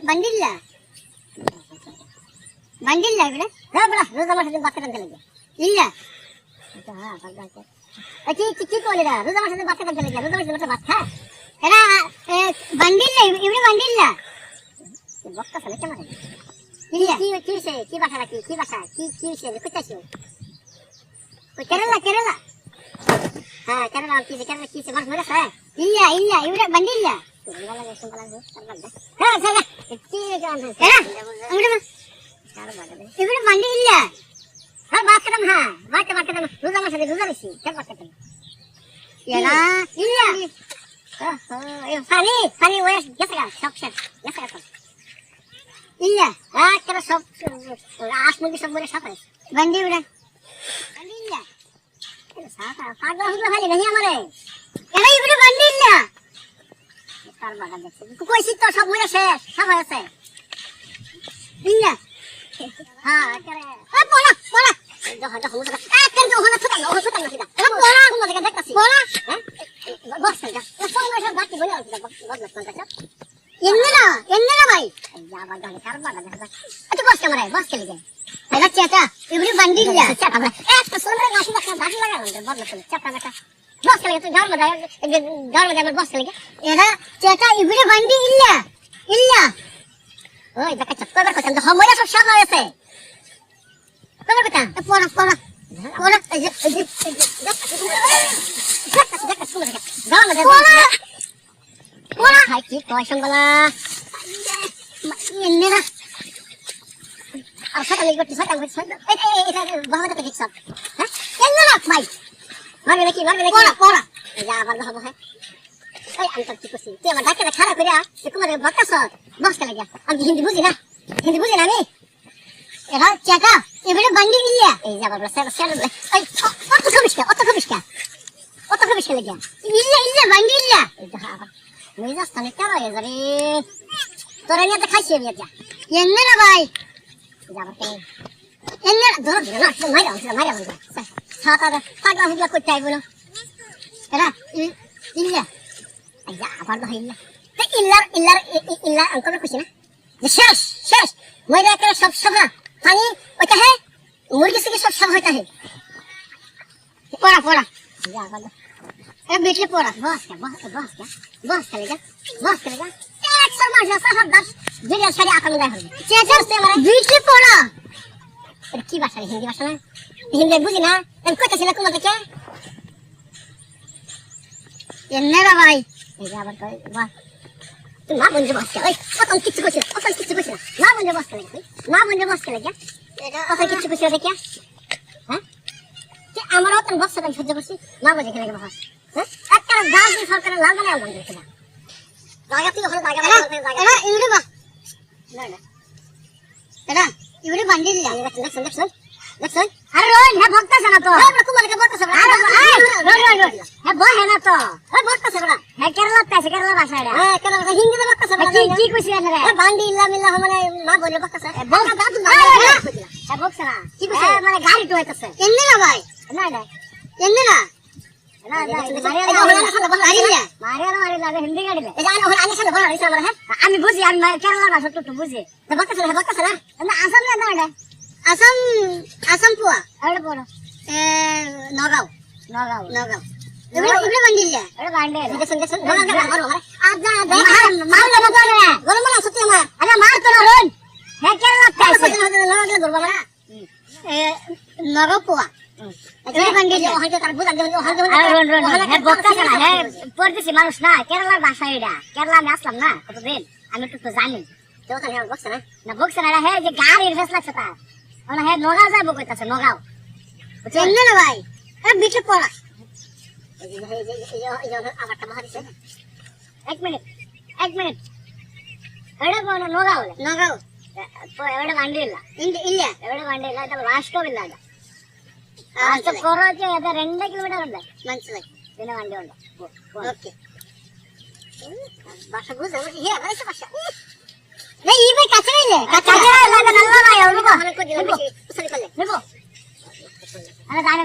ಬಂದಿಲ್ಲ ಬಂದಿಲ್ಲ ഇവിടെ ಇಲ್ಲ ಬಂದಿಲ್ಲ ഇവിടെ ಬಂದಿಲ್ಲ ಕೇರಳ ಕೇರಳ ಹಾ ಕೇರಳ ಇಲ್ಲ ಇಲ್ಲ ഇവിടെ ಬಂದಿಲ್ಲ ഇവിടെ ಬಂದಿಲ್ಲ ಇಲ್ಲ সব আশ মুরগি সব বলে সাফাই বান্দি উড়া বান্দি ಇಲ್ಲ পাগলা হুগলা ভাই नहीं আমারে এরা ইবরে বান্দি ಇಲ್ಲ তার বাগা দেখছে কইছি তো সব মরে শেষ সব হয়েছে ಇಲ್ಲ হ্যাঁ করে এ পোলা পোলা যখন যখন মুদা এ কেন যখন ছুটা না ছুটা না সিধা এ পোলা কোন জায়গা দেখতাছি পোলা হ্যাঁ বস যা সব সব বাকি বলে বদলা কোনটা এন্না ভাই যা বাগা কার বাগা দেখা আচ্ছা বস ক্যামেরা বস কে লিগে এরা চাচা ইবরি বান্দি ಇಲ್ಲ চাচা আমরা একটা সোমরে গাছ বাসা গাছ লাগা বদলা চলে চাচা দেখা বস কে লিগে তুই গাল বাজায় গাল বাজায় বস কে লিগে এরা চাচা ইবরি বান্দি ಇಲ್ಲ ಇಲ್ಲ ওই দেখা চক্কর কথা তো সময় সব সব হয়েছে তোমার কথা পড়া পড়া পড়া এই যে পড়া হাই কি কয় সঙ্গলা এনে না আর সাথে লাগি করতে সাথে এই এটা বাবা থেকে ঠিক সব হ্যাঁ এনে না ভাই মারবে নাকি পড়া পড়া যা আবার হবে হ্যাঁ এই আমি তো কি করছি তুই আমার ডাকে খারাপ করে তোমার বকাস বস কে লাগা আমি হিন্দি বুঝি না আমি এরা চাচা এবারে বান্দি ಇಲ್ಲ এই যাবার স্যার এই অত খবিস লাগা ಇಲ್ಲ বান্দি ಇಲ್ಲ এটা আবার মই রাস্তানে কেন এবারে তোরা নিয়ে তো খাইছি আমি যা এন্নে না ভাই যাবার কে এন্নে ধর না মাইরা সাতা পাগলা হুগলা করতে আইবো না এরা ಇಲ್ಲ আইয়া আবার ভাই ইল্লা অঙ্কল খুশি না শেষ মইরা করে সব সভা পানি ওটা है মুরগি থেকে সব সব হইতা है পড়া যা বাবা এ বেটলে পড়া বস চলেগা এক শর্মা জসা হাত দাস জিরিয়া সারি আকাম গায় হবে চেচার সে মারা বেটলে পড়া এর কি ভাষা হিন্দি ভাষা না হিন্দি বুঝি না এর কইতাছ না কোন থেকে এন্নেরা ভাই এই আবার কই বাহ তুই না বন্ধু বস ওই কত কিছু কইছিস না বন্ধু বস লাগে এটা কত কিছু কইছিস দেখে হ্যাঁ যে আমারও তো বস আমি সহ্য করছি না বুঝে খেলে বস হ্যাঁ একটা গাল দিয়ে সরকারের লাল বানায় বন্ধ করে জায়গা তুই ওখানে জায়গা এরা ইউরি বা না এরা ইউরি বান্দি দিলা দেখছ আরে রোন না ভক্তা জানা তো আমরা কুমারকে ভক্তা জানা রোন হ্যাঁ বই হ্যাঁ না তো ওই ভক্তা জানা হ্যাঁ কেরালা ভাষা এটা হ্যাঁ কেরালা ভাষা হিন্দি ভক্তা জানা কি কইছিস রে বান্দি ইল্লা মিল্লাহ মানে মা বলে ভক্তা জানা ভক্তা দাদু না হ্যাঁ ভক্তা না কি কইছিস মানে গাড়ি তো হইতাছে এন্নে না ভাই না এন্নে না হিন্দি গাড়ি আমি বুঝি আমি কেরালা ভাষা তো বুঝি ভক্তা জানা আসাম না আসাম পুয়া এড়ে পড়ো নগাঁও এগুলো বান্দিলা এড়ে দেখুন নগাঁও আজ যা মাল না তো না গরম না সত্যি আমার আরে মার তো না রন হে কেরালা তাইছে নগাঁও গরম না নগাঁও পুয়া এগুলো বান্দিলা হয়তো তার বুঝা দেন রন হে বক্কা না হে পড়তেছি মানুষ না কেরালার ভাষা এটা কেরালা আমি আসলাম না কতদিন আমি তো জানি তো তাহলে বক্সা না হে যে গাড়ির ফেস লাগছে তা ওনা হে নগাঁও যাবো কইতাছে নগাঁও বুঝছেন না ভাই এ বিটে পড়া এই যে আমারটা মারিছে 1 মিনিট এড়ে কোন নগাঁও এড়ে বান্ডিলা ಇಲ್ಲ ಎড়ে ಬಾಂಡಿಲ್ಲ এটা ರಾಷ್ಟ್ರವಿಲ್ಲ ಅದು ಅಷ್ಟು ಕೊರೋಕೆ ಅದು 2 ಕಿಲೋಮೀಟರ್ ഉണ്ട് മനസ്സിലായി പിന്നെ വണ്ടി ഉണ്ട് ഓക്കേ ഭാഷ বুঝে হে ভাষা ভাষা नहीं ये भाई कचरा ले कचरा लगा नल्ला भाई और निको निको अरे जाने